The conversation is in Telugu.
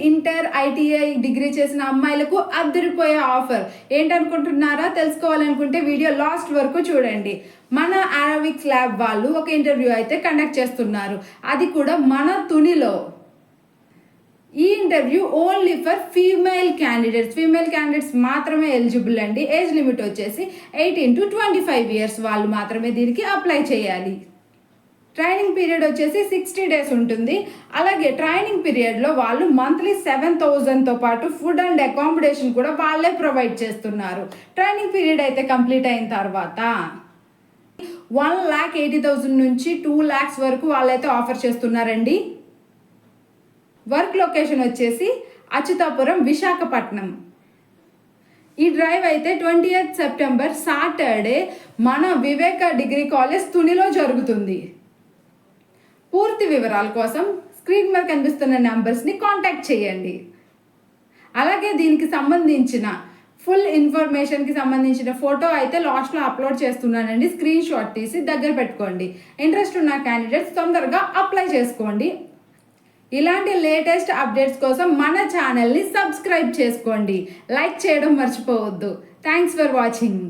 ఇంటర్ ఐటీఐ డిగ్రీ చేసిన అమ్మాయిలకు అదిరిపోయే ఆఫర్ ఏంటనుకుంటున్నారా? తెలుసుకోవాలనుకుంటే వీడియో లాస్ట్ వరకు చూడండి. మన అరవిక్స్ ల్యాబ్ వాళ్ళు ఒక ఇంటర్వ్యూ అయితే కండక్ట్ చేస్తున్నారు, అది కూడా మన తునిలో. ఈ interview only for female candidates మాత్రమే ఎలిజిబుల్ అండి. ఏజ్ లిమిట్ వచ్చేసి 18 to 25 years వాళ్ళు మాత్రమే దీనికి అప్లై చేయాలి. ట్రైనింగ్ పీరియడ్ వచ్చేసి 60 days ఉంటుంది. అలాగే ట్రైనింగ్ పీరియడ్లో వాళ్ళు మంత్లీ 7,000తో పాటు ఫుడ్ అండ్ అకామిడేషన్ కూడా వాళ్ళే ప్రొవైడ్ చేస్తున్నారు. ట్రైనింగ్ పీరియడ్ అయితే కంప్లీట్ అయిన తర్వాత 1,80,000 నుంచి 2 lakhs వరకు వాళ్ళైతే ఆఫర్ చేస్తున్నారండి. వర్క్ లొకేషన్ వచ్చేసి అచ్యుతాపురం, విశాఖపట్నం. ఈ డ్రైవ్ అయితే 20th September సాటర్డే మన వివేక డిగ్రీ కాలేజ్ తునిలో జరుగుతుంది. పూర్తి వివరాల కోసం స్క్రీన్ మీద కనిపిస్తున్న నెంబర్స్ని కాంటాక్ట్ చేయండి. అలాగే దీనికి సంబంధించిన ఫుల్ ఇన్ఫర్మేషన్కి సంబంధించిన ఫోటో అయితే లాస్ట్లో అప్లోడ్ చేస్తున్నానండి. స్క్రీన్ షాట్ తీసి దగ్గర పెట్టుకోండి. ఇంట్రెస్ట్ ఉన్న క్యాండిడేట్స్ తొందరగా అప్లై చేసుకోండి. ఇలాంటి లేటెస్ట్ అప్డేట్స్ కోసం మన ఛానల్ని సబ్స్క్రైబ్ చేసుకోండి. లైక్ చేయడం మర్చిపోవద్దు. Thanks for watching.